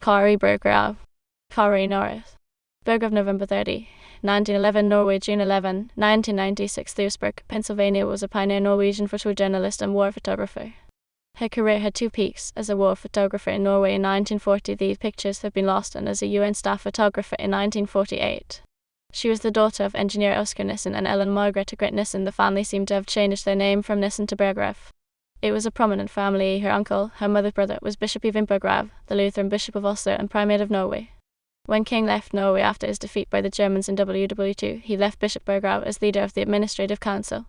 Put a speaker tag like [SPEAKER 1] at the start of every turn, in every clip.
[SPEAKER 1] Kari Berggrav. Kari Norway. Berggrav November 30, 1911 Norway June 11, 1996 Lewisburg, Pennsylvania was a pioneer Norwegian photojournalist and war photographer. Her career had two peaks: as a war photographer in Norway in 1940, these pictures have been lost, and as a UN staff photographer in 1948. She was the daughter of engineer Oscar Nissen and Ellen Margrethe Grete Nissen. The family seemed to have changed their name from Nissen to Berggrav. It was a prominent family. Her uncle, her mother's brother, was Bishop Eivind Berggrav, the Lutheran Bishop of Oslo and primate of Norway. When King left Norway after his defeat by the Germans in WWII, he left Bishop Berggrav as leader of the administrative council.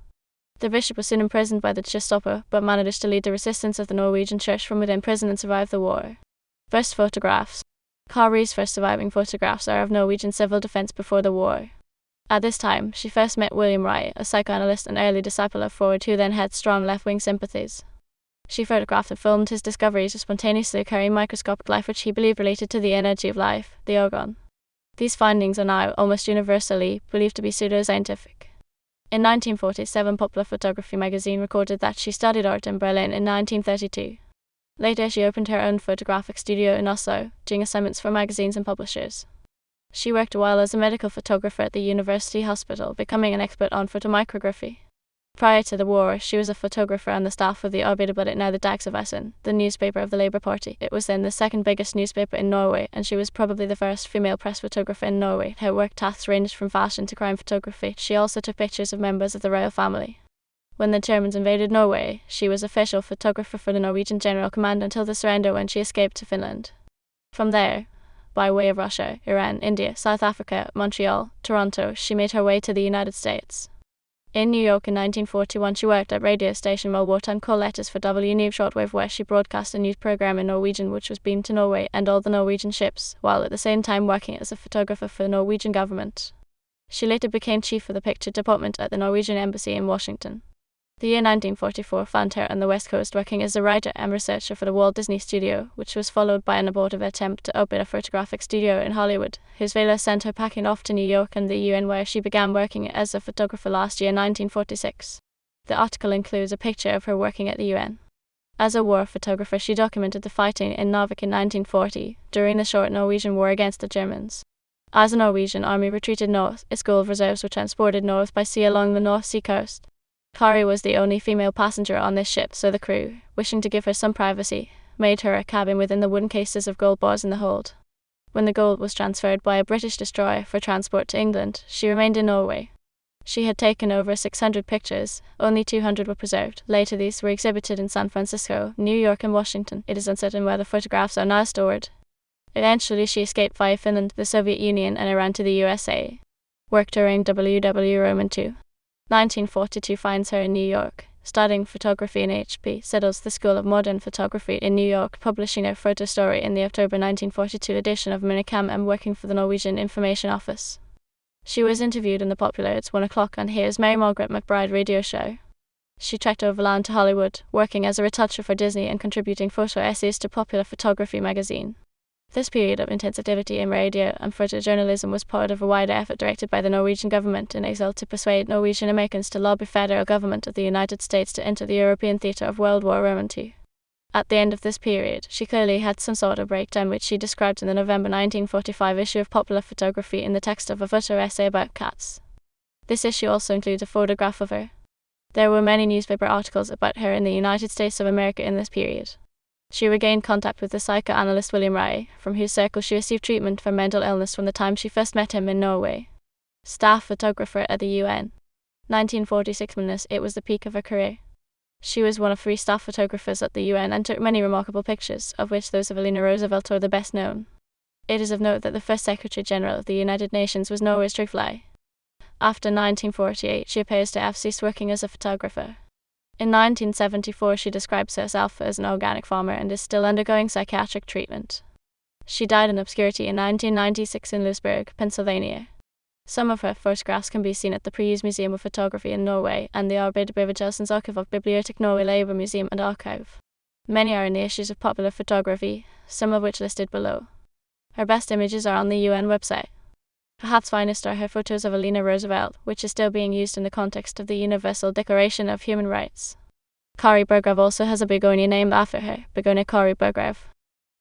[SPEAKER 1] The bishop was soon imprisoned by the Gestapo, but managed to lead the resistance of the Norwegian church from within prison and survive the war. First photographs. Kari's first surviving photographs are of Norwegian civil defense before the war. At this time, she first met WWII, a psychoanalyst and early disciple of Freud who then had strong left-wing sympathies. She photographed and filmed his discoveries of spontaneously occurring microscopic life, which he believed related to the energy of life, the organ. These findings are now almost universally believed to be pseudoscientific. In 1947, Popular Photography magazine recorded that she studied art in Berlin in 1932. Later, she opened her own photographic studio in Oslo, doing assignments for magazines and publishers. She worked a while as a medical photographer at the university hospital, becoming an expert on photomicrography. Prior to the war, she was a photographer on the staff of the Arbeiderbladet, now the Dagsavisen, the newspaper of the Labour Party. It was then the second biggest newspaper in Norway, and she was probably the first female press photographer in Norway. Her work tasks ranged from fashion to crime photography. She also took pictures of members of the royal family. When the Germans invaded Norway, she was official photographer for the Norwegian General Command until the surrender, when she escaped to Finland. From there, by way of Russia, Iran, India, South Africa, Montreal, Toronto, she made her way to the United States. In New York in 1941, she worked at radio station while wartime call letters for WWII shortwave, where she broadcast a news program in Norwegian which was beamed to Norway and all the Norwegian ships, while at the same time working as a photographer for the Norwegian government. She later became chief of the picture department at the Norwegian embassy in Washington. The year 1944 found her on the West Coast working as a writer and researcher for the Walt Disney Studio, which was followed by an abortive attempt to open a photographic studio in Hollywood. His failure sent her packing off to New York and the UN, where she began working as a photographer last year, 1946. The article includes a picture of her working at the UN. As a war photographer, she documented the fighting in Narvik in 1940, during the short Norwegian War against the Germans. As the Norwegian army retreated north, its gold reserves were transported north by sea along the North Sea coast. Kari was the only female passenger on this ship, so the crew, wishing to give her some privacy, made her a cabin within the wooden cases of gold bars in the hold. When the gold was transferred by a British destroyer for transport to England, she remained in Norway. She had taken over 600 pictures, only 200 were preserved. Later these were exhibited in San Francisco, New York and Washington. It is uncertain where the photographs are now stored. Eventually she escaped via Finland, the Soviet Union and Iran to the USA. Worked during WWII II. 1942 finds her in New York, studying photography in H.P. Siddle's The School of Modern Photography in New York, publishing her photo story in the October 1942 edition of Minikam and working for the Norwegian Information Office. She was interviewed in the popular It's 1 O'Clock on Here's Mary Margaret McBride radio show. She trekked overland to Hollywood, working as a retoucher for Disney and contributing photo essays to Popular Photography magazine. This period of intense activity in radio and photojournalism was part of a wider effort directed by the Norwegian government in exile to persuade Norwegian Americans to lobby federal government of the United States to enter the European theatre of World War II. At the end of this period, she clearly had some sort of breakdown, which she described in the November 1945 issue of Popular Photography in the text of a photo essay about cats. This issue also includes a photograph of her. There were many newspaper articles about her in the United States of America in this period. She regained contact with the psychoanalyst WWII, from whose circle she received treatment for mental illness from the time she first met him in Norway. Staff photographer at the UN. 1946 it was the peak of her career. She was one of 3 staff photographers at the UN and took many remarkable pictures, of which those of Eleanor Roosevelt are the best known. It is of note that the first Secretary General of the United Nations was Norway's Trygve. After 1948, she appears to have ceased working as a photographer. In 1974, she describes herself as an organic farmer and is still undergoing psychiatric treatment. She died in obscurity in 1996 in Lewisburg, Pennsylvania. Some of her photographs can be seen at the Preus Museum of Photography in Norway and the Arbeiderbevegelsens Arkiv of Bibliotek Norway Labour Museum and Archive. Many are in the issues of Popular Photography, some of which listed below. Her best images are on the UN website. Perhaps finest are her photos of Eleanor Roosevelt, which is still being used in the context of the Universal Declaration of Human Rights. Kari Berggrav also has a begonia named after her, Begonia Kari Berggrav.